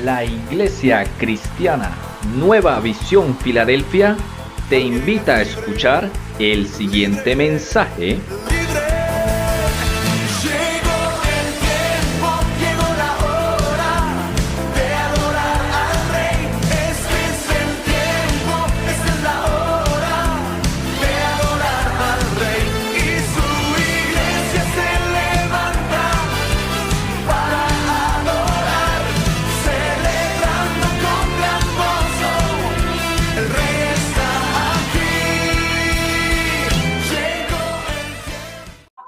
La Iglesia Cristiana Nueva Visión Filadelfia te invita a escuchar el siguiente mensaje.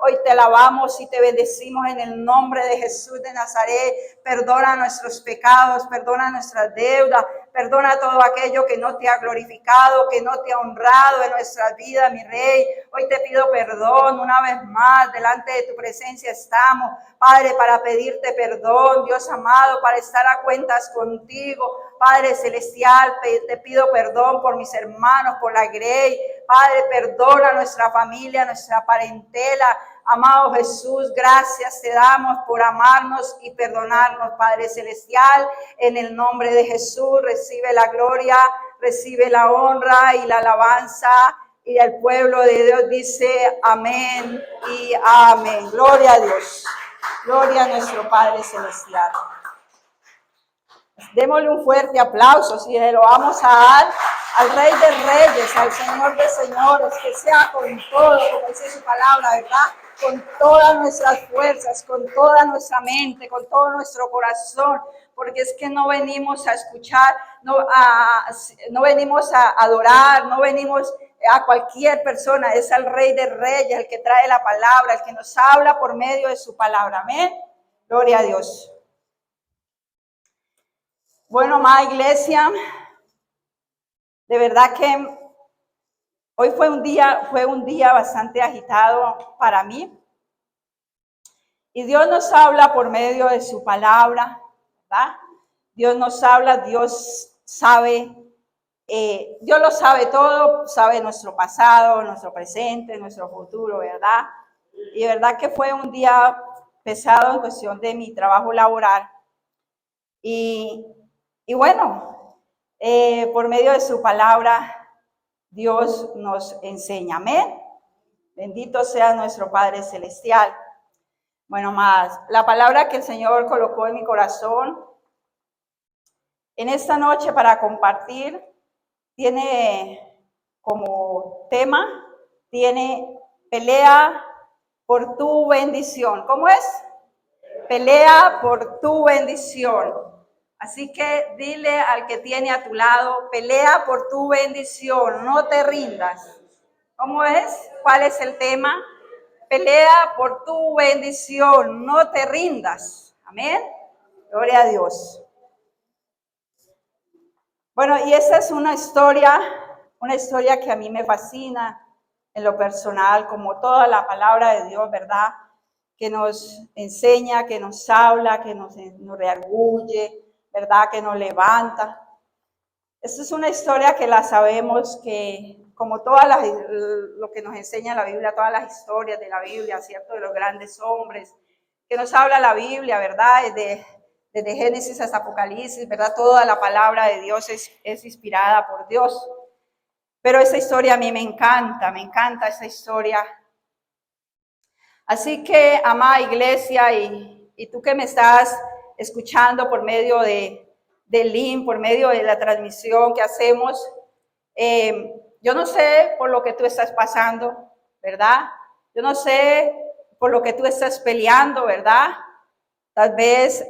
Hoy te alabamos y te bendecimos en el nombre de Jesús de Nazaret. Perdona nuestros pecados, perdona nuestras deudas, perdona todo aquello que no te ha glorificado, que no te ha honrado en nuestras vidas, mi Rey. Hoy te pido perdón una vez más, delante de tu presencia estamos, Padre, para pedirte perdón, Dios amado, para estar a cuentas contigo. Padre celestial, te pido perdón por mis hermanos, por la Grey. Padre, perdona a nuestra familia, nuestra parentela. Amado Jesús, gracias te damos por amarnos y perdonarnos, Padre celestial. En el nombre de Jesús, recibe la gloria, recibe la honra y la alabanza. Y el pueblo de Dios dice amén y amén. Gloria a Dios. Gloria a nuestro Padre celestial. Démosle un fuerte aplauso, si le lo vamos a dar al Rey de Reyes, al Señor de Señores, que sea con todo, como dice su palabra, ¿verdad? Con todas nuestras fuerzas, con toda nuestra mente, con todo nuestro corazón, porque es que no venimos a escuchar, no venimos a adorar, no venimos a cualquier persona, es al Rey de Reyes, el que trae la palabra, el que nos habla por medio de su palabra. Amén. Gloria a Dios. Bueno, amada iglesia, de verdad que hoy fue un día bastante agitado para mí. Y Dios nos habla por medio de su palabra, ¿verdad? Dios nos habla, Dios sabe, Dios lo sabe todo, sabe nuestro pasado, nuestro presente, nuestro futuro, ¿verdad? Y de verdad que fue un día pesado en cuestión de mi trabajo laboral. Y bueno, por medio de su palabra, Dios nos enseña. Amén. Bendito sea nuestro Padre Celestial. Bueno, más, la palabra que el Señor colocó en mi corazón en esta noche para compartir tiene como tema, tiene pelea por tu bendición. ¿Cómo es? Pelea por tu bendición. Así que dile al que tiene a tu lado, pelea por tu bendición, no te rindas. ¿Cómo es? ¿Cuál es el tema? Pelea por tu bendición, no te rindas. Amén. Gloria a Dios. Bueno, y esa es una historia que a mí me fascina en lo personal, como toda la palabra de Dios, ¿verdad? Que nos enseña, que nos habla, que nos reargulle, ¿verdad? Que nos levanta. Esta es una historia que la sabemos, que como lo que nos enseña la Biblia, todas las historias de la Biblia, ¿cierto? De los grandes hombres, que nos habla la Biblia, ¿verdad? Desde Génesis hasta Apocalipsis, ¿verdad? Toda la palabra de Dios es inspirada por Dios. Pero esa historia a mí me encanta esa historia. Así que, amada iglesia, y tú que me estás escuchando por medio del link, por medio de la transmisión que hacemos, yo no sé por lo que tú estás pasando, ¿verdad? Yo no sé por lo que tú estás peleando, ¿verdad? Tal vez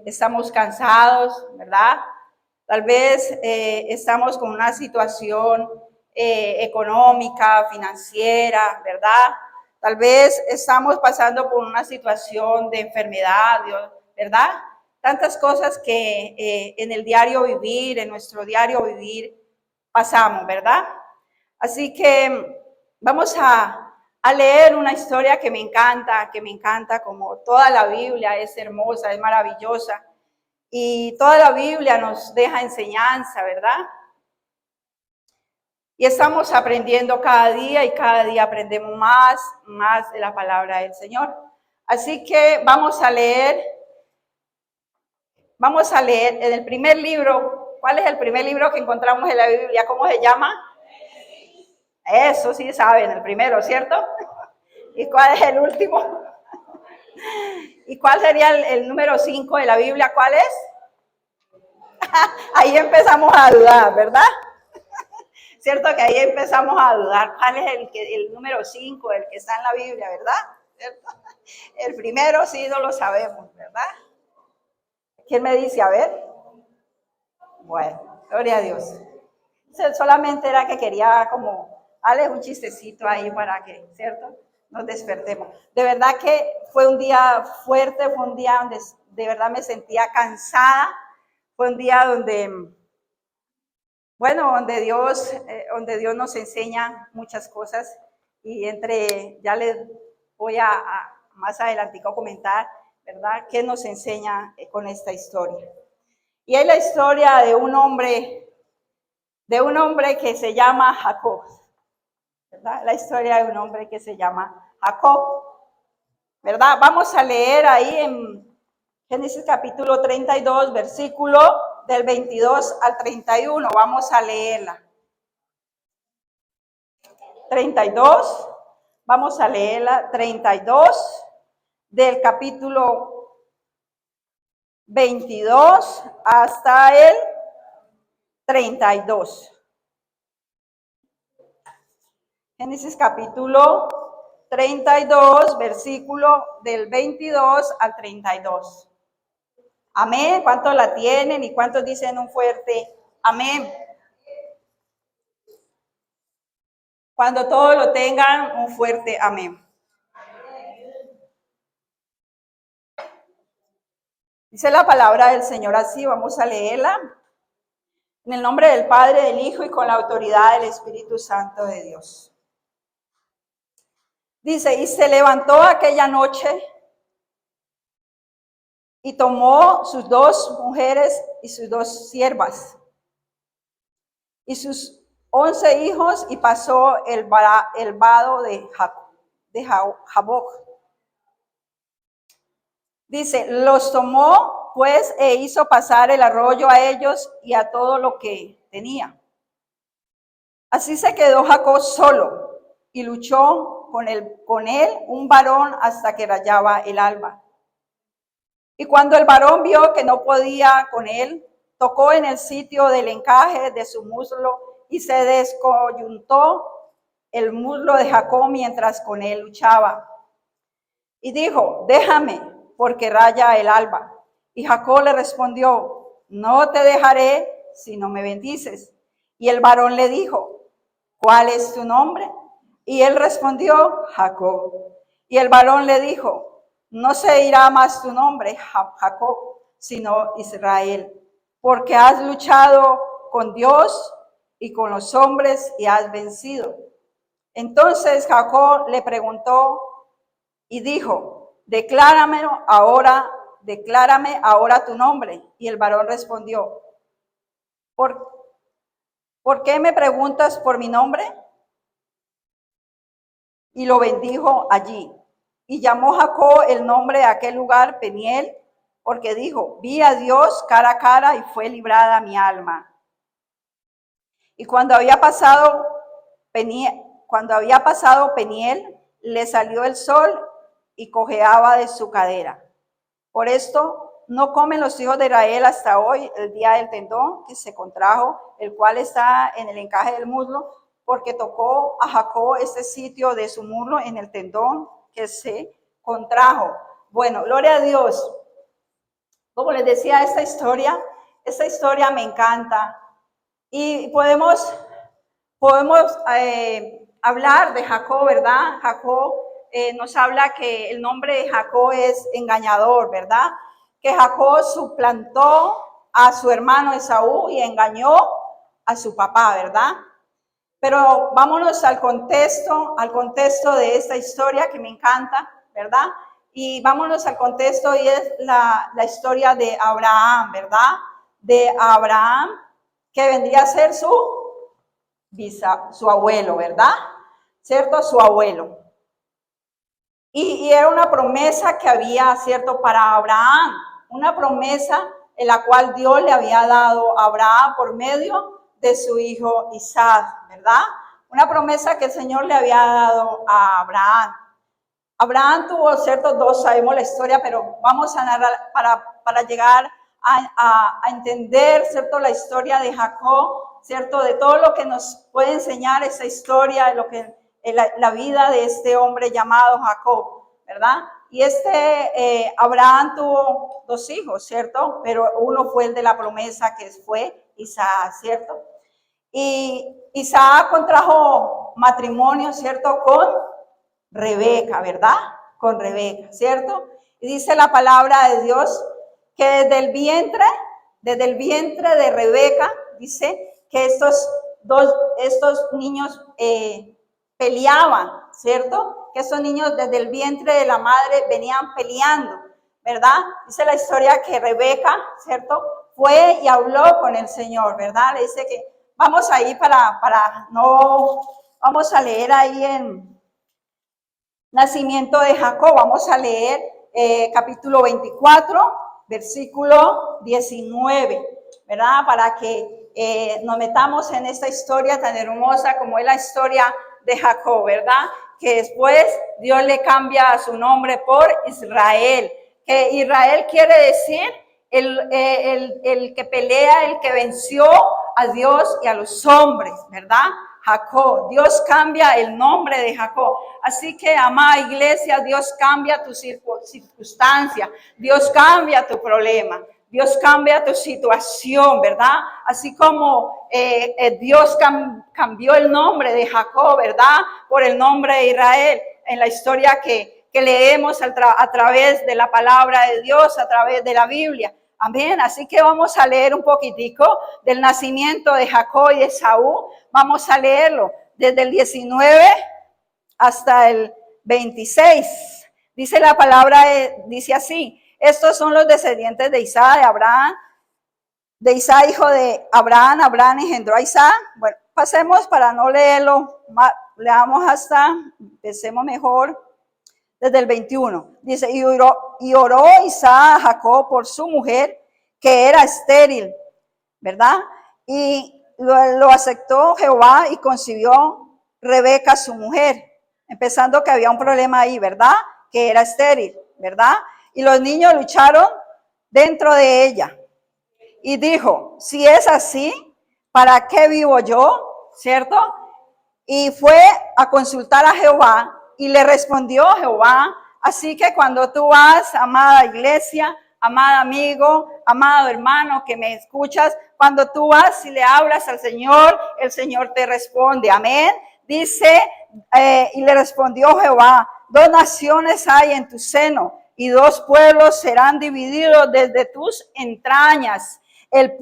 estamos cansados, ¿verdad? Tal vez estamos con una situación económica, financiera, ¿verdad? Tal vez estamos pasando por una situación de enfermedad, ¿verdad? Tantas cosas que en el diario vivir, en nuestro diario vivir, pasamos, ¿verdad? Así que vamos a leer una historia que me encanta, como toda la Biblia es hermosa, es maravillosa. Y toda la Biblia nos deja enseñanza, ¿verdad? Y estamos aprendiendo cada día y cada día aprendemos más de la palabra del Señor. Así que vamos a leer Vamos a leer en el primer libro. ¿Cuál es el primer libro que encontramos en la Biblia? ¿Cómo se llama? Eso sí saben, el primero, ¿cierto? ¿Y cuál es el último? ¿Y cuál sería el número 5 de la Biblia? ¿Cuál es? Ahí empezamos a dudar, ¿verdad? ¿Cierto que ahí empezamos a dudar cuál es el número 5, el que está en la Biblia, ¿verdad? ¿Cierto? El primero sí no lo sabemos, ¿verdad? ¿Quién me dice? A ver. Bueno, gloria a Dios. Solamente era que quería como darles un chistecito ahí para que, ¿cierto? Nos despertemos. De verdad que fue un día fuerte, fue un día donde de verdad me sentía cansada, fue un día donde, bueno, donde Dios nos enseña muchas cosas y ya les voy a más adelantico comentar, ¿verdad? ¿Qué nos enseña con esta historia? Y es la historia de un hombre que se llama Jacob, ¿verdad? La historia de un hombre que se llama Jacob, ¿verdad? Vamos a leer ahí en Génesis capítulo 32, versículo del 22 al 31. Vamos a leerla. 32, vamos a leerla. 32 del capítulo 22 hasta el 32. Génesis capítulo 32, versículo del 22 al 32. Amén. ¿Cuántos la tienen y cuántos dicen un fuerte amén? Cuando todos lo tengan, un fuerte amén. Dice la palabra del Señor así, vamos a leerla. En el nombre del Padre, del Hijo y con la autoridad del Espíritu Santo de Dios. Dice, y se levantó aquella noche y tomó sus 2 mujeres y sus 2 siervas y sus 11 hijos y pasó el vado de Jaboc. Dice, los tomó pues e hizo pasar el arroyo a ellos y a todo lo que tenía. Así se quedó Jacob solo y luchó con él un varón hasta que rayaba el alba. Y cuando el varón vio que no podía con él, tocó en el sitio del encaje de su muslo y se descoyuntó el muslo de Jacob mientras con él luchaba. Y dijo, déjame, porque raya el alba. Y Jacob le respondió, no te dejaré si no me bendices. Y el varón le dijo, ¿cuál es tu nombre? Y él respondió, Jacob. Y el varón le dijo, no se irá más tu nombre, Jacob, sino Israel, porque has luchado con Dios y con los hombres y has vencido. Entonces Jacob le preguntó y dijo, declárame ahora tu nombre. Y el varón respondió, ¿por qué me preguntas por mi nombre? Y lo bendijo allí. Y llamó Jacob el nombre de aquel lugar Peniel, porque dijo, vi a Dios cara a cara y fue librada mi alma. Y cuando había pasado Peniel, le salió el sol y cojeaba de su cadera. Por esto no comen los hijos de Israel hasta hoy el día del tendón que se contrajo, el cual está en el encaje del muslo, porque tocó a Jacob este sitio de su muslo en el tendón que se contrajo. Bueno, gloria a Dios. Como les decía, esta historia me encanta. Y podemos hablar de Jacob, ¿verdad? Jacob nos habla que el nombre de Jacob es engañador, ¿verdad? Que Jacob suplantó a su hermano Esaú y engañó a su papá, ¿verdad? Pero vámonos al contexto de esta historia que me encanta, ¿verdad? Y vámonos al contexto y es la historia de Abraham, ¿verdad? De Abraham, que vendría a ser su abuelo, ¿verdad? ¿Cierto? Su abuelo. Y era una promesa que había, ¿cierto? Para Abraham, una promesa en la cual Dios le había dado a Abraham por medio de su hijo Isaac, ¿verdad? Una promesa que el Señor le había dado a Abraham. Abraham tuvo ciertos dos, sabemos la historia, pero vamos a narrar para llegar a entender, ¿cierto? La historia de Jacob, ¿cierto? De todo lo que nos puede enseñar esa historia, lo que la vida de este hombre llamado Jacob, ¿verdad? Y Abraham tuvo dos hijos, ¿cierto? Pero uno fue el de la promesa, que fue Isaac, ¿cierto? Y Isaac contrajo matrimonio, ¿cierto? Con Rebeca, ¿verdad? Con Rebeca, ¿cierto? Y dice la palabra de Dios que desde el vientre de Rebeca, dice que estos niños peleaban, ¿cierto? Que esos niños desde el vientre de la madre venían peleando, ¿verdad? Dice la historia que Rebeca, ¿cierto? Fue y habló con el Señor, ¿verdad? Le dice que vamos ahí vamos a leer ahí en Nacimiento de Jacob, vamos a leer capítulo 24, versículo 19, ¿verdad? Para que nos metamos en esta historia tan hermosa como es la historia de Jacob, ¿verdad? Que después Dios le cambia su nombre por Israel, que Israel quiere decir el que pelea, el que venció a Dios y a los hombres, ¿verdad? Jacob, Dios cambia el nombre de Jacob. Así que, amada iglesia, Dios cambia tu circunstancia, Dios cambia tu problema, Dios cambia tu situación, ¿verdad? Así como Dios cambió el nombre de Jacob, ¿verdad? Por el nombre de Israel, en la historia que leemos a través de la palabra de Dios, a través de la Biblia. Amén. Así que vamos a leer un poquitico del nacimiento de Jacob y de Esaú. Vamos a leerlo desde el 19 hasta el 26. Dice la palabra, dice así: estos son los descendientes de Isaac, de Abraham, de Isaac, hijo de Abraham. Abraham engendró a Isaac. Bueno, pasemos para no leerlo, leamos empecemos mejor. Desde el 21, dice, y oró Isaac a Jacob por su mujer, que era estéril, ¿verdad? Y lo aceptó Jehová y concibió Rebeca, su mujer, empezando que había un problema ahí, ¿verdad? Que era estéril, ¿verdad? Y los niños lucharon dentro de ella. Y dijo, si es así, ¿para qué vivo yo? ¿Cierto? Y fue a consultar a Jehová. Y le respondió Jehová. Así que cuando tú vas, amada iglesia, amado amigo, amado hermano que me escuchas, cuando tú vas y le hablas al Señor, el Señor te responde. Amén. Dice, y le respondió Jehová, 2 naciones hay en tu seno, y 2 pueblos serán divididos desde tus entrañas. Un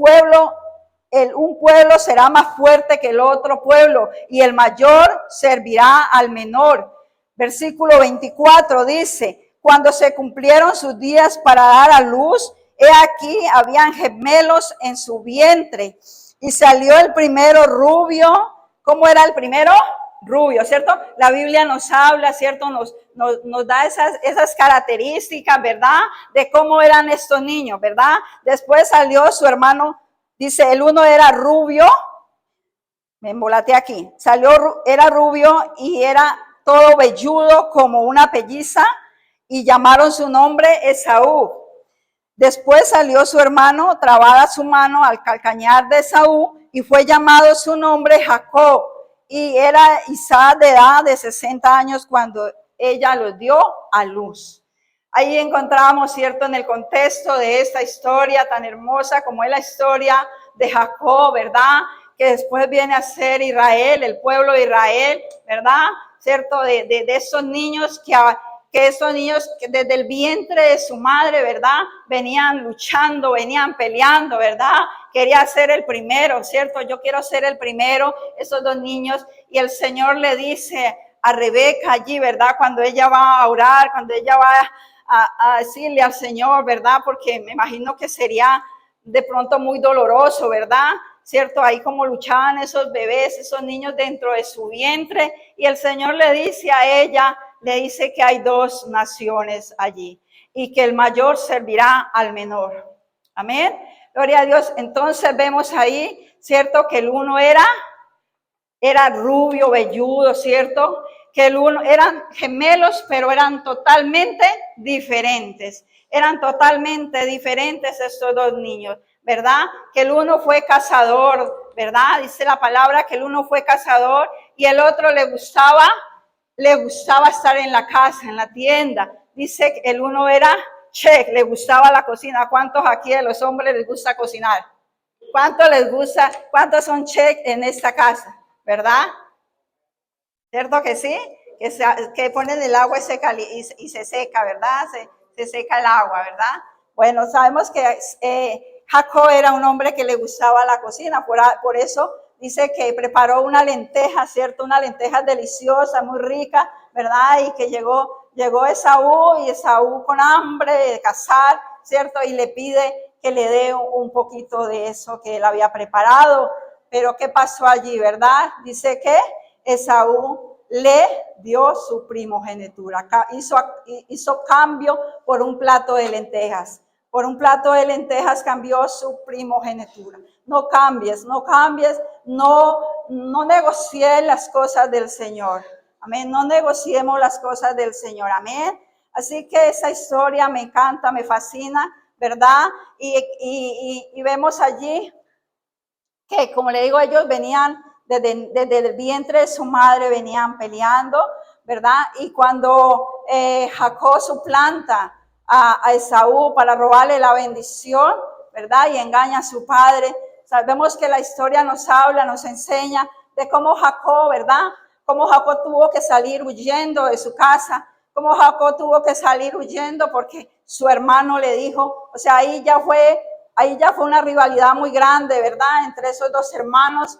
pueblo será más fuerte que el otro pueblo, y el mayor servirá al menor. Versículo 24 dice, cuando se cumplieron sus días para dar a luz, he aquí habían gemelos en su vientre, y salió el primero rubio. ¿Cómo era el primero? Rubio, ¿cierto? La Biblia nos habla, ¿cierto? Nos da esas características, ¿verdad? De cómo eran estos niños, ¿verdad? Después salió su hermano, dice, el uno era rubio, me embolaté aquí, era rubio y era todo velludo como una pelliza, y llamaron su nombre Esaú. Después salió su hermano, trabada su mano al calcañar de Esaú, y fue llamado su nombre Jacob. Y era Isaac de edad de 60 años cuando ella los dio a luz. Ahí encontramos, ¿cierto?, en el contexto de esta historia tan hermosa como es la historia de Jacob, ¿verdad? Que después viene a ser Israel, el pueblo de Israel, ¿verdad? ¿Cierto? De esos niños que esos niños que desde el vientre de su madre, ¿verdad? Venían luchando, venían peleando, ¿verdad? Quería ser el primero, ¿cierto? Yo quiero ser el primero, esos 2 niños. Y el Señor le dice a Rebeca allí, ¿verdad? Cuando ella va a orar, cuando ella va a decirle al Señor, ¿verdad? Porque me imagino que sería de pronto muy doloroso, ¿verdad? ¿Cierto? Ahí como luchaban esos bebés, esos niños dentro de su vientre, y el Señor le dice a ella, le dice que hay 2 naciones allí y que el mayor servirá al menor. Amén. Gloria a Dios. Entonces vemos ahí, ¿cierto? Que el uno era rubio, velludo, ¿cierto? Que el uno eran gemelos, pero eran totalmente diferentes. Eran totalmente diferentes estos dos niños, ¿verdad? Que el uno fue cazador, ¿verdad? Dice la palabra que el uno fue cazador y el otro le gustaba estar en la casa, en la tienda. Dice que el uno era chef, le gustaba la cocina. ¿Cuántos aquí de los hombres les gusta cocinar? ¿Cuántos les gusta? ¿Cuántos son chef en esta casa? ¿Verdad? ¿Cierto que sí? Que ponen el agua y se seca, ¿verdad? Se seca el agua, ¿verdad? Bueno, sabemos que Jacob era un hombre que le gustaba la cocina, por eso dice que preparó una lenteja, ¿cierto? Una lenteja deliciosa, muy rica, ¿verdad? Y que llegó Esaú con hambre de cazar, ¿cierto? Y le pide que le dé un poquito de eso que él había preparado. Pero ¿qué pasó allí, verdad? Dice que Esaú le dio su primogenitura, hizo cambio por un plato de lentejas. Por un plato de lentejas cambió su primogenitura. No cambies, no negocies las cosas del Señor. Amén, no negociemos las cosas del Señor. Amén. Así que esa historia me encanta, me fascina, ¿verdad? Y vemos allí que, como le digo, ellos venían desde el vientre de su madre, venían peleando, ¿verdad? Y cuando Jacob suplanta a Esaú para robarle la bendición, ¿verdad? Y engaña a su padre. Sabemos que la historia nos habla, nos enseña de cómo Jacob, ¿verdad? Cómo Jacob tuvo que salir huyendo de su casa, cómo Jacob tuvo que salir huyendo porque su hermano le dijo, o sea, ahí ya fue una rivalidad muy grande, ¿verdad? Entre esos dos hermanos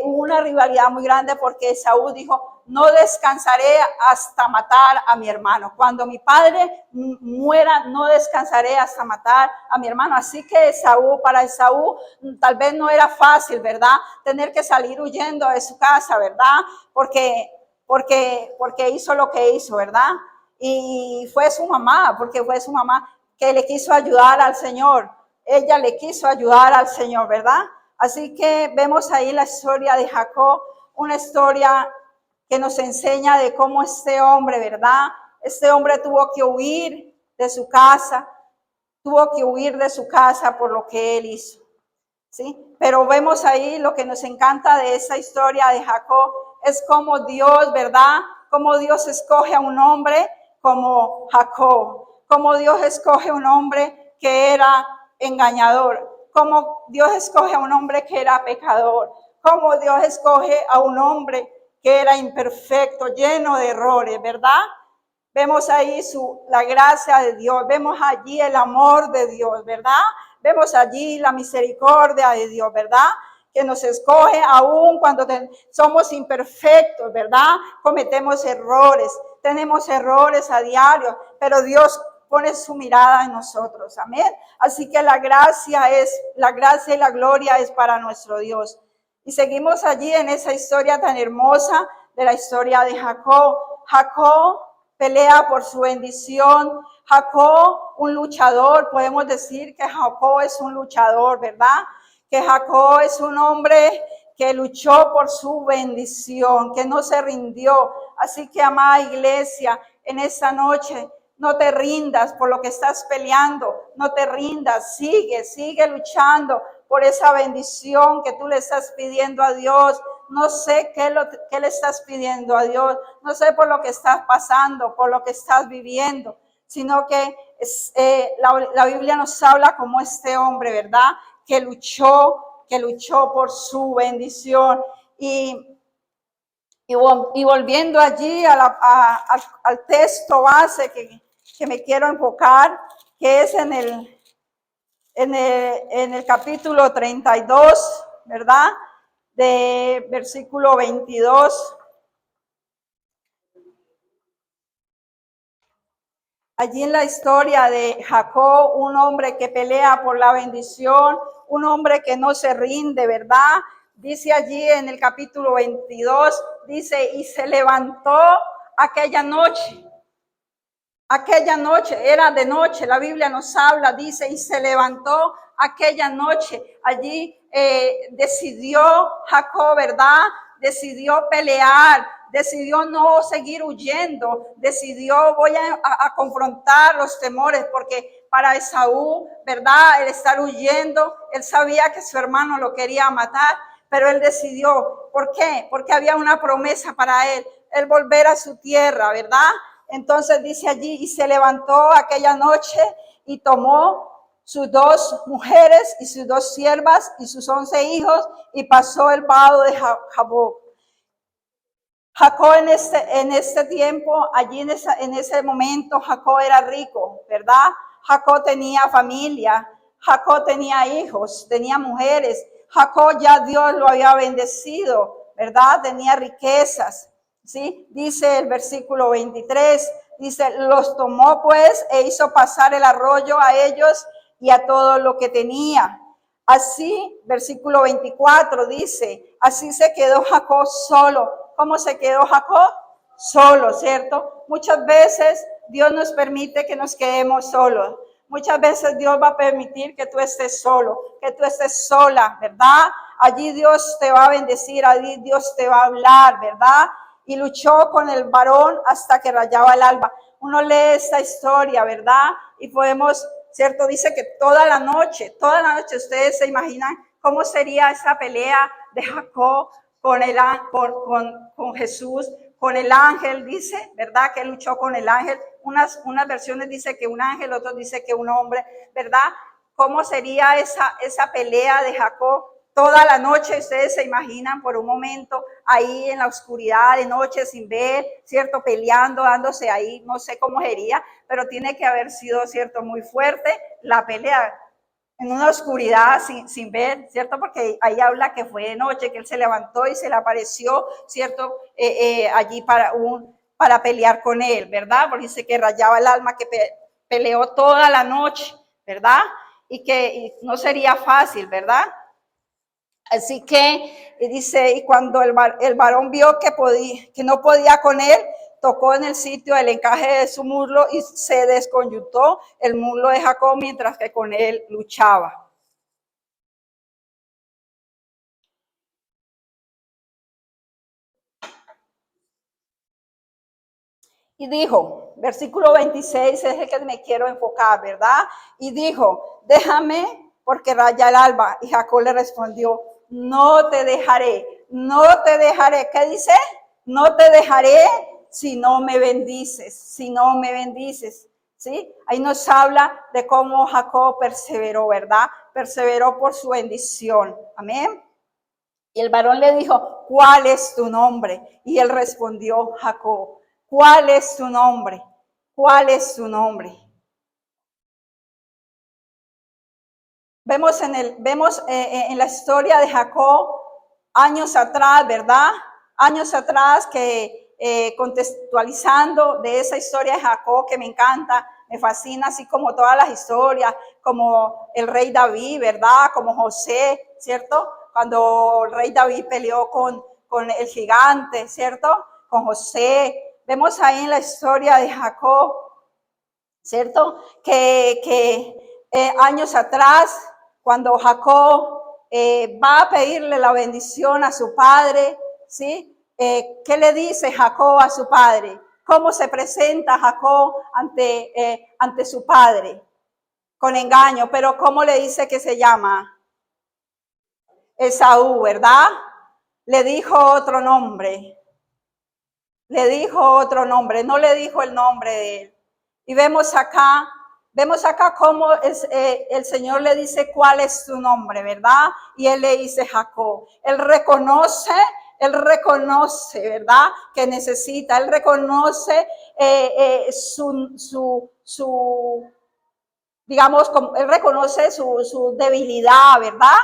hubo una rivalidad muy grande porque Esaú dijo, no descansaré hasta matar a mi hermano. Cuando mi padre muera, no descansaré hasta matar a mi hermano. Así que para Esaú, tal vez no era fácil, ¿verdad? Tener que salir huyendo de su casa, ¿verdad? Porque hizo lo que hizo, ¿verdad? Y fue su mamá, porque fue su mamá que le quiso ayudar al Señor. Ella le quiso ayudar al Señor, ¿verdad? Así que vemos ahí la historia de Jacob, una historia que nos enseña de cómo este hombre, ¿verdad? Este hombre tuvo que huir de su casa por lo que él hizo, ¿sí? Pero vemos ahí lo que nos encanta de esa historia de Jacob, es cómo Dios, ¿verdad? Cómo Dios escoge a un hombre como Jacob, cómo Dios escoge un hombre que era engañador, como Dios escoge a un hombre que era pecador, como Dios escoge a un hombre que era imperfecto, lleno de errores, ¿verdad? Vemos ahí la gracia de Dios, vemos allí el amor de Dios, ¿verdad? Vemos allí la misericordia de Dios, ¿verdad? Que nos escoge aún cuando somos imperfectos, ¿verdad? Cometemos errores, tenemos errores a diario, pero Dios pone su mirada en nosotros, amén. Así que la gracia y la gloria es para nuestro Dios. Y seguimos allí en esa historia tan hermosa de la historia de Jacob. Jacob pelea por su bendición. Jacob, un luchador, podemos decir que Jacob es un luchador, ¿verdad? Que Jacob es un hombre que luchó por su bendición, que no se rindió. Así que, amada iglesia, en esta noche, no te rindas por lo que estás peleando, no te rindas, sigue luchando por esa bendición que tú le estás pidiendo a Dios. No sé qué le estás pidiendo a Dios, no sé por lo que estás pasando, por lo que estás viviendo, sino que la Biblia nos habla como este hombre, ¿verdad? Que luchó por su bendición. Y volviendo allí al texto base que me quiero enfocar, que es en el capítulo 32, ¿verdad? De versículo 22. Allí en la historia de Jacob, un hombre que pelea por la bendición, un hombre que no se rinde, ¿verdad? Dice allí en el capítulo 22, dice, y se levantó aquella noche aquella noche, era de noche, la Biblia nos habla, dice, y se levantó aquella noche. Allí decidió Jacob, ¿verdad? Decidió pelear, decidió no seguir huyendo, decidió voy a confrontar los temores, porque para Esaú, ¿verdad? El estar huyendo, él sabía que su hermano lo quería matar, pero él decidió, ¿por qué? Porque había una promesa para él, el volver a su tierra, ¿verdad? Entonces dice allí, y se levantó aquella noche y tomó sus 2 mujeres y sus 2 siervas y sus 11 hijos y pasó el vado de Jaboc. Jacob en este tiempo, allí en ese momento, Jacob era rico, ¿verdad? Jacob tenía familia, Jacob tenía hijos, tenía mujeres. Jacob ya Dios lo había bendecido, ¿verdad? Tenía riquezas, ¿sí? Dice el versículo 23, dice, los tomó pues e hizo pasar el arroyo a ellos y a todo lo que tenía. Así, versículo 24 dice, así se quedó Jacob solo. ¿Cómo se quedó Jacob? Solo, ¿cierto? Muchas veces Dios nos permite que nos quedemos solos. Muchas veces Dios va a permitir que tú estés solo, que tú estés sola, ¿verdad? Allí Dios te va a bendecir, allí Dios te va a hablar, ¿verdad? Y luchó con el varón hasta que rayaba el alba. Uno lee esta historia, ¿verdad? Y podemos, ¿cierto? Dice que toda la noche, ustedes se imaginan cómo sería esa pelea de Jacob con Jesús, con el ángel, dice, ¿verdad? Que luchó con el ángel. Unas versiones dice que un ángel, otros dice que un hombre, ¿verdad? ¿Cómo sería esa pelea de Jacob? Toda la noche, ustedes se imaginan por un momento ahí en la oscuridad de noche sin ver, ¿cierto? Peleando, dándose ahí, no sé cómo sería, pero tiene que haber sido, ¿cierto? Muy fuerte la pelea en una oscuridad sin ver, ¿cierto? Porque ahí habla que fue de noche, que él se levantó y se le apareció, ¿cierto? Allí para pelear con él, ¿verdad? Porque dice que rayaba el alma, que peleó toda la noche, ¿verdad? Y que no sería fácil, ¿verdad? Así que dice, y cuando el varón vio que no podía con él, tocó en el sitio el encaje de su muslo y se desconyuntó el muslo de Jacob mientras que con él luchaba. Y dijo, versículo 26 es el que me quiero enfocar, ¿verdad? Y dijo, déjame porque raya el alba. Y Jacob le respondió, no te dejaré, no te dejaré. ¿Qué dice? No te dejaré si no me bendices, si no me bendices. ¿Sí? Ahí nos habla de cómo Jacob perseveró, ¿verdad? Perseveró por su bendición. Amén. Y el varón le dijo, ¿cuál es tu nombre? Y él respondió, Jacob. ¿Cuál es tu nombre? ¿Cuál es tu nombre? Vemos en la historia de Jacob años atrás, ¿verdad? Años atrás que contextualizando de esa historia de Jacob que me encanta, me fascina, así como todas las historias, como el rey David, ¿verdad? Como José, ¿cierto? Cuando el rey David peleó con el gigante, ¿cierto? Con José. Vemos ahí en la historia de Jacob, ¿cierto? Que años atrás, cuando Jacob va a pedirle la bendición a su padre, ¿sí? ¿Qué le dice Jacob a su padre? ¿Cómo se presenta Jacob ante su padre? Con engaño, pero ¿cómo le dice que se llama? Esaú, ¿verdad? Le dijo otro nombre. Le dijo otro nombre, no le dijo el nombre de él. Y vemos acá cómo el Señor le dice cuál es su nombre, ¿verdad? Y él le dice Jacob. Él reconoce, ¿verdad? Que necesita, él reconoce digamos, él reconoce su debilidad, ¿verdad?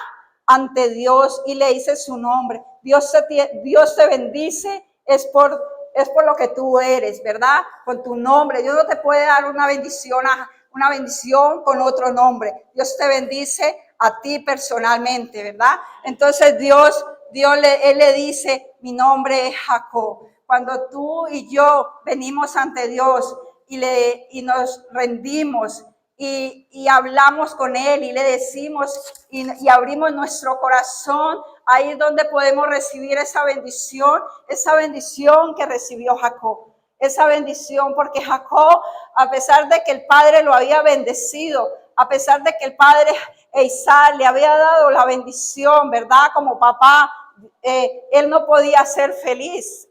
Ante Dios y le dice su nombre. Dios te bendice, es por lo que tú eres, ¿verdad? Con tu nombre. Dios no te puede dar una bendición con otro nombre. Dios te bendice a ti personalmente, ¿verdad? Entonces él le dice, mi nombre es Jacob. Cuando tú y yo venimos ante Dios, y nos rendimos y hablamos con Él y le decimos y abrimos nuestro corazón, ahí es donde podemos recibir esa bendición que recibió Jacob. Esa bendición, porque Jacob, a pesar de que el padre lo había bendecido, a pesar de que el padre Isaac le había dado la bendición, ¿verdad? Como papá, él no podía ser feliz,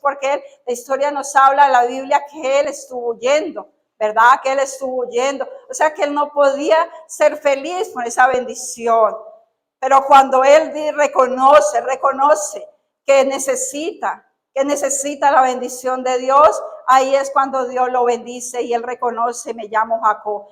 porque la historia nos habla en la Biblia que él estuvo huyendo, ¿verdad? Que él estuvo huyendo, o sea que él no podía ser feliz con esa bendición. Pero cuando él reconoce que necesita la bendición de Dios, ahí es cuando Dios lo bendice y él reconoce, me llamo Jacob.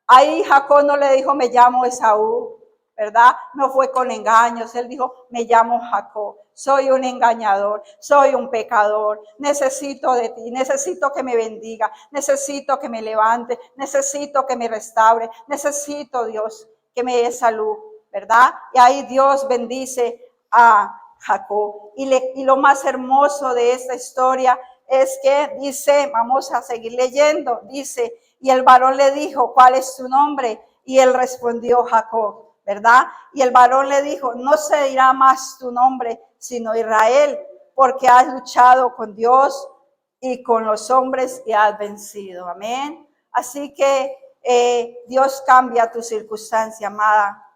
Ahí Jacob no le dijo, me llamo Esaú, ¿verdad? No fue con engaños, él dijo, me llamo Jacob, soy un engañador, soy un pecador, necesito de ti, necesito que me bendiga, necesito que me levante, necesito que me restaure, necesito, Dios, que me dé salud, ¿verdad? Y ahí Dios bendice a Jacob. Y lo más hermoso de esta historia es que dice, vamos a seguir leyendo, dice, y el varón le dijo, ¿cuál es tu nombre? Y él respondió, Jacob, ¿verdad? Y el varón le dijo, no se dirá más tu nombre, sino Israel, porque has luchado con Dios y con los hombres y has vencido. Amén. Así que Dios cambia tu circunstancia,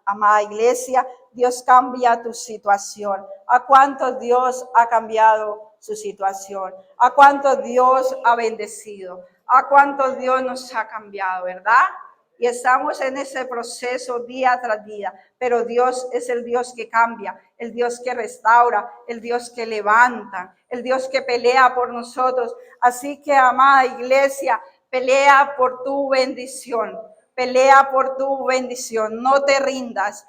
amada iglesia. Dios cambia tu situación. ¿A cuántos Dios ha cambiado su situación? ¿A cuántos Dios ha bendecido? ¿A cuántos Dios nos ha cambiado, verdad? Y estamos en ese proceso día tras día, pero Dios es el Dios que cambia, el Dios que restaura, el Dios que levanta, el Dios que pelea por nosotros. Así que, amada iglesia, pelea por tu bendición, pelea por tu bendición, no te rindas,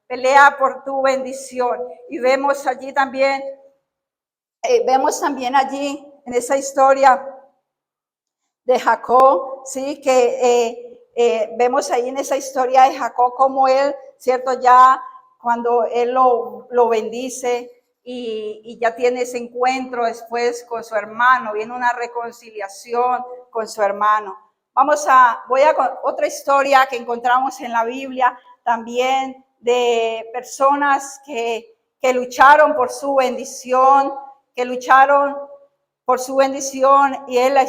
pelea por tu bendición. Y vemos también allí en esa historia de Jacob, sí, que vemos ahí en esa historia de Jacob como él, cierto, ya cuando él lo bendice y ya tiene ese encuentro después con su hermano, viene una reconciliación con su hermano. Voy a otra historia que encontramos en la Biblia también de personas que lucharon por su bendición, y es la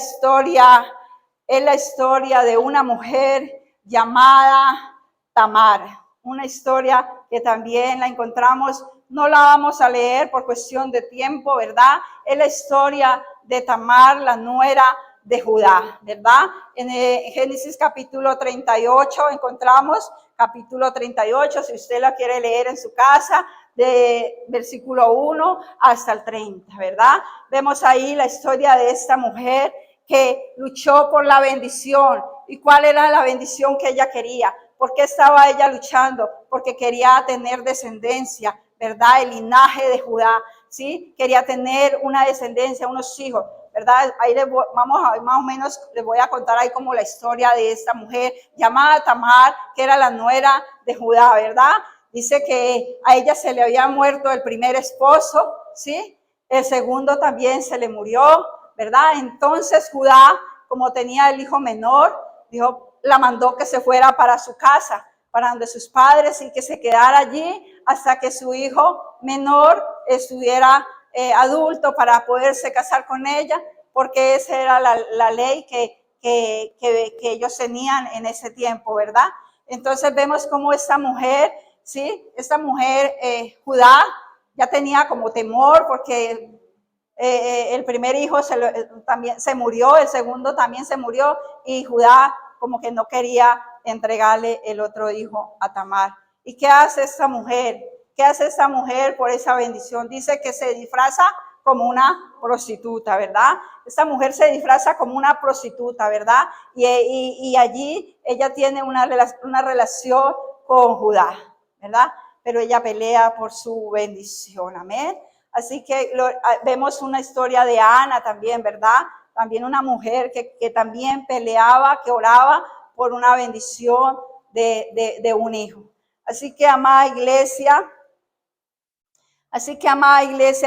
historia de una mujer llamada Tamar, una historia que también la encontramos, no la vamos a leer por cuestión de tiempo, ¿verdad? Es la historia de Tamar, la nuera de Judá, ¿verdad? En Génesis capítulo 38 encontramos, capítulo 38, si usted la quiere leer en su casa, de versículo 1 hasta el 30, ¿verdad? Vemos ahí la historia de esta mujer que luchó por la bendición. ¿Y cuál era la bendición que ella quería? ¿Por qué estaba ella luchando? Porque quería tener descendencia, ¿verdad? El linaje de Judá, ¿sí? Quería tener una descendencia, unos hijos, ¿verdad? Ahí más o menos les voy a contar ahí como la historia de esta mujer llamada Tamar, que era la nuera de Judá, ¿verdad? Dice que a ella se le había muerto el primer esposo, ¿sí? El segundo también se le murió, ¿verdad? Entonces Judá, como tenía el hijo menor, la mandó que se fuera para su casa, para donde sus padres, y que se quedara allí hasta que su hijo menor estuviera adulto para poderse casar con ella, porque esa era la ley que ellos tenían en ese tiempo, ¿verdad? Entonces vemos cómo esta mujer, ¿sí? Esta mujer, Judá, ya tenía como temor porque el primer hijo también se murió, el segundo también se murió, y Judá como que no quería entregarle el otro hijo a Tamar. ¿Y qué hace esta mujer? ¿Qué hace esta mujer por esa bendición? Dice que se disfraza como una prostituta, ¿verdad? Esta mujer se disfraza como una prostituta, ¿verdad? Y allí ella tiene una relación con Judá, ¿verdad? Pero ella pelea por su bendición, amén. Así que vemos una historia de Ana también, ¿verdad? También una mujer que también peleaba, que oraba por una bendición de un hijo. Así que, amada iglesia,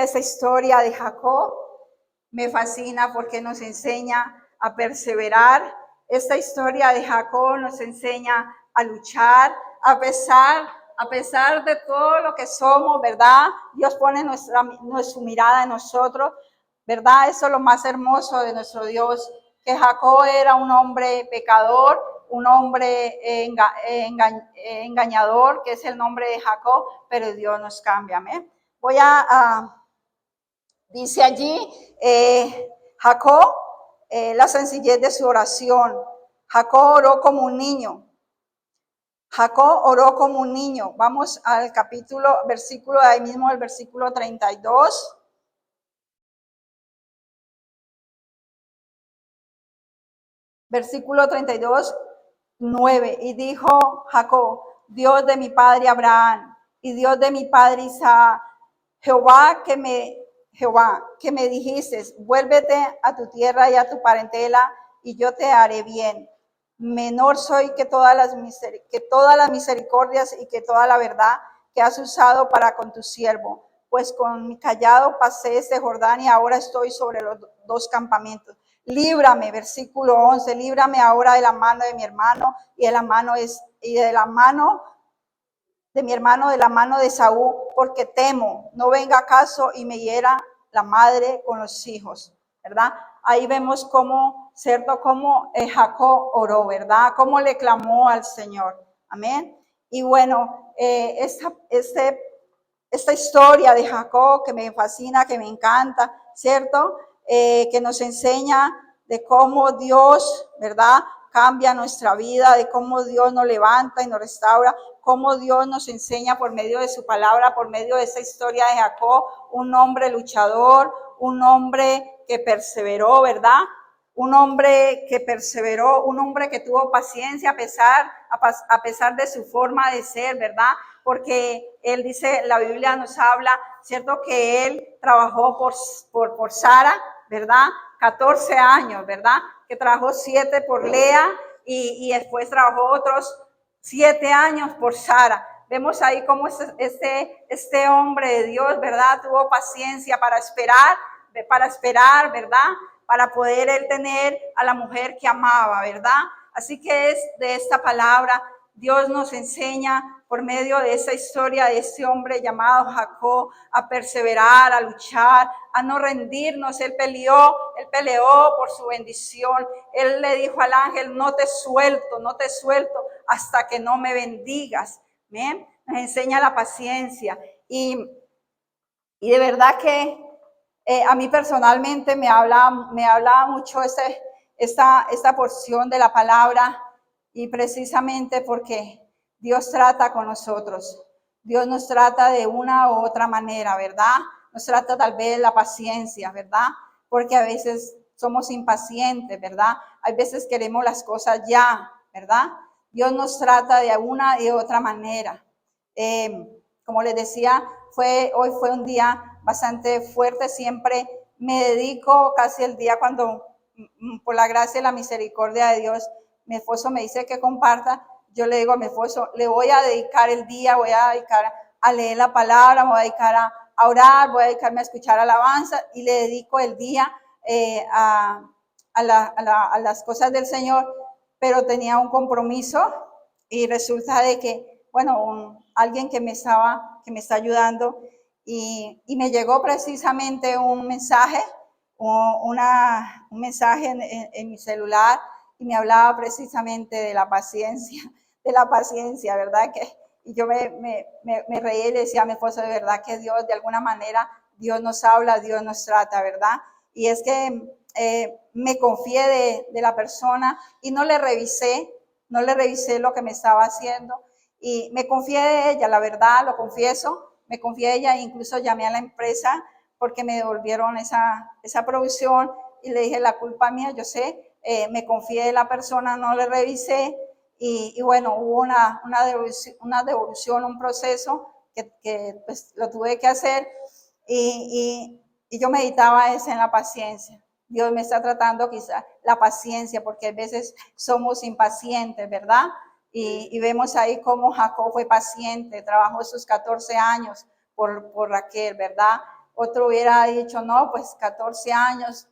esa historia de Jacob me fascina porque nos enseña a perseverar. Esta historia de Jacob nos enseña a luchar a pesar de todo lo que somos, ¿verdad? Dios pone su mirada en nosotros, ¿verdad? Eso es lo más hermoso de nuestro Dios, que Jacob era un hombre pecador, un hombre engañador, que es el nombre de Jacob, pero Dios nos cambia, ¿amén? Dice allí, Jacob, la sencillez de su oración. Jacob oró como un niño. Jacob oró como un niño. Vamos al versículo de ahí mismo, el versículo 32. Versículo 32, 9. Y dijo Jacob, Dios de mi padre Abraham y Dios de mi padre Isaac, Jehová, que me dijiste, vuélvete a tu tierra y a tu parentela, y yo te haré bien. Menor soy que todas las misericordias y que toda la verdad que has usado para con tu siervo, pues con mi callado pasé este Jordán y ahora estoy sobre los dos campamentos. Líbrame, versículo 11, líbrame ahora de la mano de mi hermano y de la mano de mi hermano, de la mano de Saúl, porque temo, no venga acaso y me hiera la madre con los hijos, ¿verdad? Ahí vemos cómo, ¿cierto? Cómo Jacob oró, ¿verdad? Cómo le clamó al Señor, amén. Y bueno, esta historia de Jacob que me fascina, que me encanta, ¿cierto? Que nos enseña de cómo Dios, ¿verdad? Cambia nuestra vida, de cómo Dios nos levanta y nos restaura, cómo Dios nos enseña por medio de su palabra, por medio de esa historia de Jacob, un hombre luchador, un hombre que perseveró, ¿verdad? Un hombre que perseveró, un hombre que tuvo paciencia a pesar de su forma de ser, ¿verdad? Porque él dice, la Biblia nos habla, ¿cierto? Que él trabajó por Sara, ¿verdad? 14 años, ¿verdad? Que trabajó 7 por Lea y después trabajó otros 7 años por Sara. Vemos ahí cómo este hombre de Dios, ¿verdad? Tuvo paciencia para esperar, ¿verdad? Para poder él tener a la mujer que amaba, ¿verdad? Así que es de esta palabra, Dios nos enseña por medio de esa historia de este hombre llamado Jacob a perseverar, a luchar, a no rendirnos. Él peleó por su bendición. Él le dijo al ángel, no te suelto hasta que no me bendigas. ¿Bien? Nos enseña la paciencia y de verdad que a mí personalmente me hablaba mucho esta porción de la palabra, y precisamente porque Dios trata con nosotros. Dios nos trata de una u otra manera, ¿verdad? Nos trata tal vez la paciencia, ¿verdad? Porque a veces somos impacientes, ¿verdad? A veces queremos las cosas ya, ¿verdad? Dios nos trata de una y otra manera. Como les decía, hoy fue un día bastante fuerte. Siempre me dedico casi el día cuando, por la gracia y la misericordia de Dios, mi esposo me dice que comparta. Yo le digo a mi esposo, le voy a dedicar el día, voy a dedicar a leer la palabra, me voy a dedicar a orar, voy a dedicarme a escuchar alabanza, y le dedico el día a las cosas del Señor. Pero tenía un compromiso y resulta de que, bueno, alguien que me está ayudando, y me llegó precisamente un mensaje, un mensaje en mi celular, y me hablaba precisamente de la paciencia, ¿verdad? Y yo me reí y le decía a mi esposo, de verdad que Dios, de alguna manera, Dios nos habla, Dios nos trata, ¿verdad? Y es que me confié de la persona y no le revisé lo que me estaba haciendo, y me confié de ella, la verdad, lo confieso, me confié de ella, e incluso llamé a la empresa porque me devolvieron esa provisión, y le dije, la culpa mía, yo sé, me confié de la persona, no le revisé, y bueno, hubo una devolución, un proceso que pues lo tuve que hacer, y yo meditaba en la paciencia. Dios me está tratando quizá la paciencia, porque a veces somos impacientes, ¿verdad? Y vemos ahí cómo Jacob fue paciente, trabajó sus 14 años por Raquel, ¿verdad? Otro hubiera dicho, no, pues 14 años,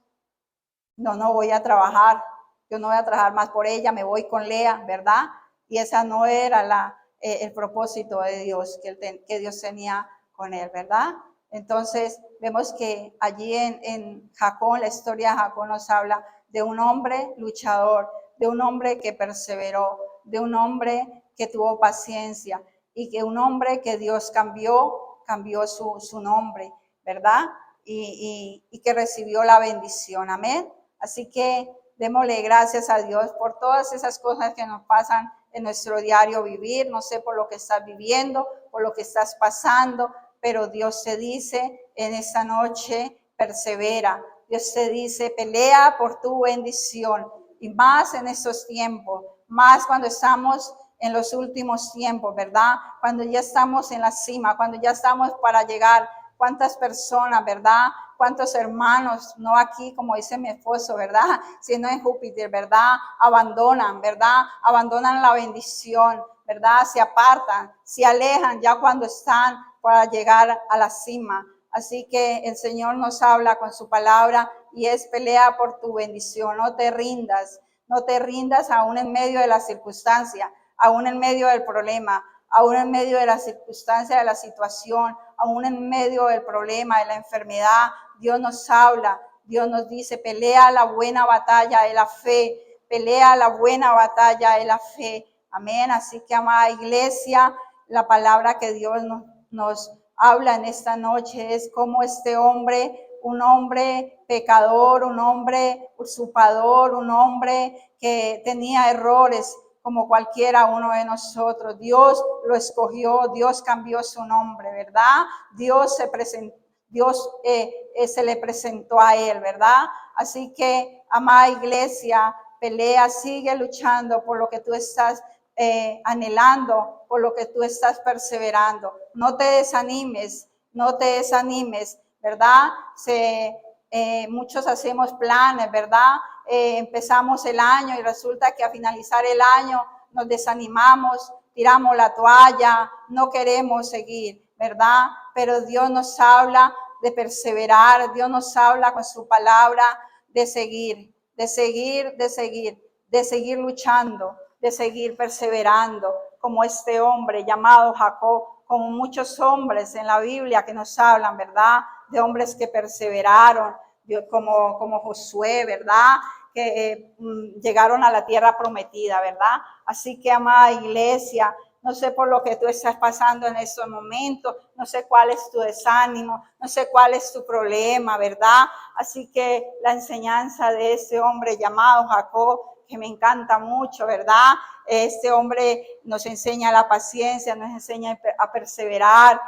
no voy a trabajar, yo no voy a trabajar más por ella, me voy con Lea, ¿verdad? Y esa no era el propósito de Dios, que Dios tenía con él, ¿verdad? Entonces vemos que allí en Jacob, la historia de Jacob nos habla de un hombre luchador, de un hombre que perseveró, de un hombre que tuvo paciencia y que un hombre que Dios cambió su nombre, ¿verdad? Y que recibió la bendición, amén. Así que démosle gracias a Dios por todas esas cosas que nos pasan en nuestro diario vivir. No sé por lo que estás viviendo, por lo que estás pasando, pero Dios te dice en esta noche, persevera. Dios te dice, pelea por tu bendición. Y más en estos tiempos, más cuando estamos en los últimos tiempos, ¿verdad? Cuando ya estamos en la cima, cuando ya estamos para llegar. ¿Cuántas personas, verdad? ¿Cuántos hermanos, no aquí como dice mi esposo, verdad? Sino en Júpiter, ¿verdad? Abandonan, ¿verdad? Abandonan la bendición, ¿verdad? Se apartan, se alejan ya cuando están para llegar a la cima. Así que el Señor nos habla con su palabra y es pelea por tu bendición. No te rindas aún en medio de la circunstancia, aún en medio del problema, aún en medio de la circunstancia, de la situación, aún en medio del problema, de la enfermedad. Dios nos habla, Dios nos dice, pelea la buena batalla de la fe, pelea la buena batalla de la fe. Amén. Así que, amada iglesia, la palabra que Dios nos habla en esta noche es como este hombre, un hombre pecador, un hombre usurpador, un hombre que tenía errores, como cualquiera uno de nosotros. Dios lo escogió, Dios cambió su nombre, ¿verdad? Dios se le presentó a él, ¿verdad? Así que, amada iglesia, pelea, sigue luchando por lo que tú estás anhelando, por lo que tú estás perseverando. No te desanimes, ¿verdad? Muchos hacemos planes, ¿verdad? Empezamos el año y resulta que a finalizar el año nos desanimamos, tiramos la toalla, no queremos seguir, ¿verdad? Pero Dios nos habla de perseverar, Dios nos habla con su palabra de seguir luchando, de seguir perseverando, como este hombre llamado Jacob, como muchos hombres en la Biblia que nos hablan, ¿verdad? De hombres que perseveraron, como Josué, ¿verdad? Que llegaron a la tierra prometida, ¿verdad? Así que, amada iglesia, no sé por lo que tú estás pasando en estos momentos, no sé cuál es tu desánimo, no sé cuál es tu problema, ¿verdad? Así que la enseñanza de ese hombre llamado Jacob, que me encanta mucho, ¿verdad? Este hombre nos enseña la paciencia, nos enseña a perseverar,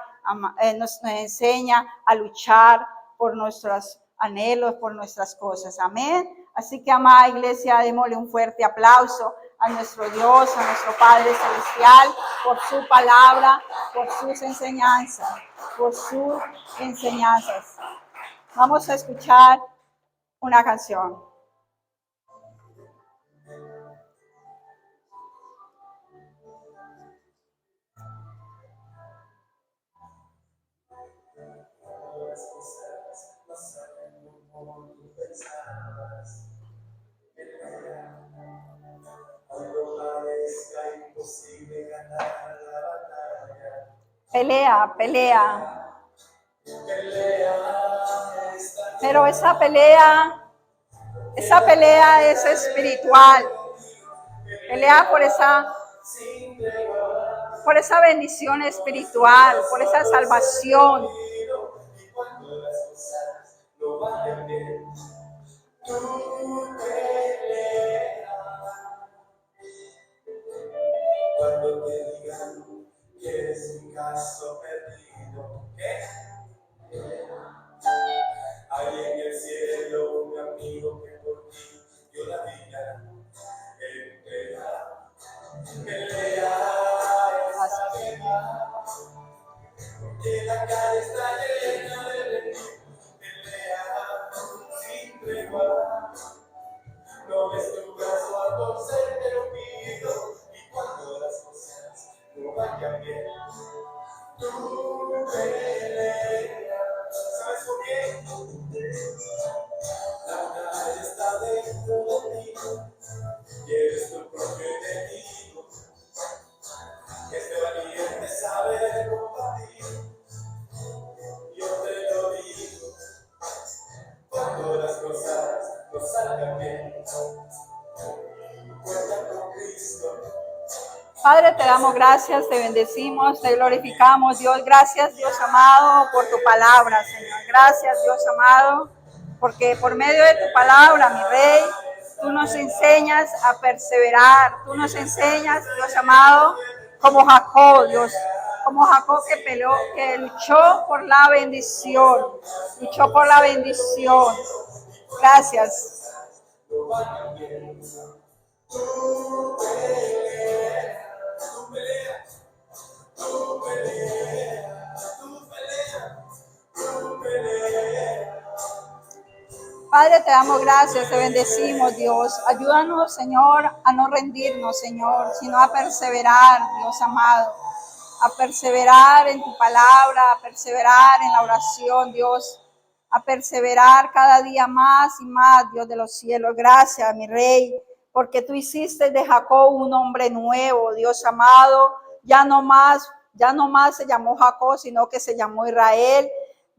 nos enseña a luchar por nuestros anhelos, por nuestras cosas. Amén. Así que, amada iglesia, démosle un fuerte aplauso a nuestro Dios, a nuestro Padre Celestial, por su palabra, por sus enseñanzas, Vamos a escuchar una canción. Pelea. Pero esa pelea es espiritual. Pelea por esa bendición espiritual, por esa salvación. Cuando te digan que eres un caso perdido, hay en el cielo un amigo que por ti dio la vida. Pelea esa pelea, porque la calle está llena de enemigos. Pelea sin tregua, no ves tu brazo a torcer, te lo pido. Y cuando las cosas no vayan bien, tú peleas. ¿Sabes por qué? La batalla está dentro de ti y eres tu propio enemigo. Es de valiente saber combatir. Yo te lo digo, cuando las cosas no salgan bien, cuenta con Cristo. Padre, te damos gracias, te bendecimos, te glorificamos, Dios. Gracias, Dios amado, por tu palabra, Señor. Gracias, Dios amado, porque por medio de tu palabra, mi Rey, tú nos enseñas a perseverar. Tú nos enseñas, Dios amado, como Jacob, Dios. Como Jacob que peleó, que luchó por la bendición. Luchó por la bendición. Gracias. Padre, te damos gracias, te bendecimos, Dios. Ayúdanos, Señor, a no rendirnos, Señor, sino a perseverar, Dios amado. A perseverar en tu palabra, a perseverar en la oración, Dios. A perseverar cada día más y más, Dios de los cielos. Gracias, mi Rey, porque tú hiciste de Jacob un hombre nuevo, Dios amado. Ya no más se llamó Jacob, sino que se llamó Israel.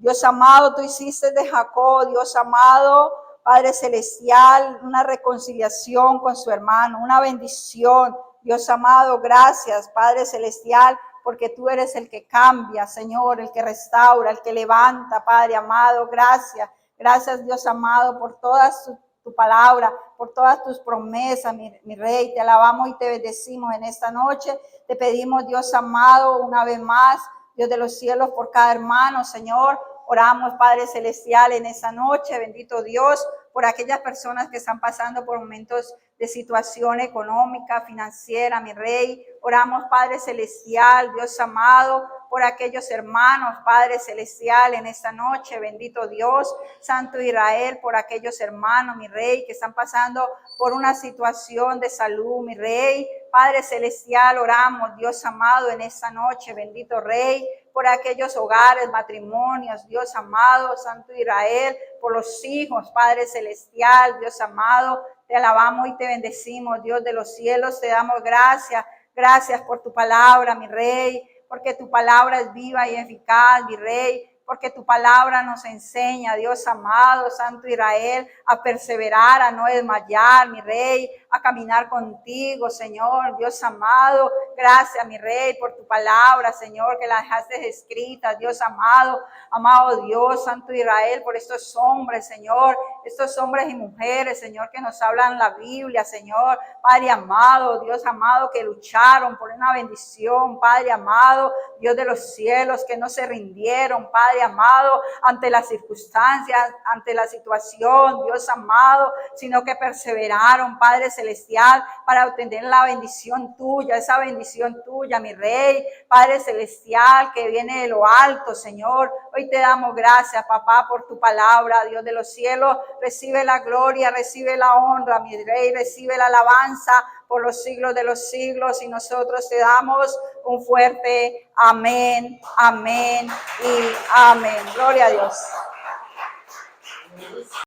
Dios amado, tú hiciste de Jacob, Dios amado, Padre celestial, una reconciliación con su hermano, una bendición. Dios amado, gracias, Padre celestial, porque tú eres el que cambia, Señor, el que restaura, el que levanta, Padre amado. Gracias, gracias, Dios amado, por todas tu palabra, por todas tus promesas, mi Rey. Te alabamos y te bendecimos en esta noche. Te pedimos, Dios amado, una vez más, Dios de los cielos, por cada hermano, Señor. Oramos, Padre celestial, en esta noche, bendito Dios, por aquellas personas que están pasando por momentos de situación económica, financiera, mi Rey. Oramos, Padre celestial, Dios amado, por aquellos hermanos, Padre celestial, en esta noche, bendito Dios, Santo Israel, por aquellos hermanos, mi Rey, que están pasando por una situación de salud, mi Rey. Padre celestial, oramos, Dios amado, en esta noche, bendito Rey, por aquellos hogares, matrimonios, Dios amado, Santo Israel, por los hijos, Padre celestial, Dios amado. Te alabamos y te bendecimos, Dios de los cielos. Te damos gracias, gracias por tu palabra, mi Rey, porque tu palabra es viva y eficaz, mi Rey, porque tu palabra nos enseña, Dios amado, Santo Israel, a perseverar, a no desmayar, mi Rey, a caminar contigo, Señor, Dios amado. Gracias, mi Rey, por tu palabra, Señor, que la dejaste escrita, Dios amado, amado Dios, Santo Israel, por estos hombres, Señor, estos hombres y mujeres, Señor, que nos hablan la Biblia, Señor, Padre amado, Dios amado, que lucharon por una bendición, Padre amado, Dios de los cielos, que no se rindieron, Padre amado, ante las circunstancias, ante la situación, Dios amado, sino que perseveraron, Padre celestial, para obtener la bendición tuya, esa bendición tuya, mi Rey, Padre celestial, que viene de lo alto, Señor. Hoy te damos gracias, papá, por tu palabra, Dios de los cielos. Recibe la gloria, recibe la honra, mi Rey, recibe la alabanza por los siglos de los siglos, y nosotros te damos un fuerte amén, amén y amén. Gloria a Dios.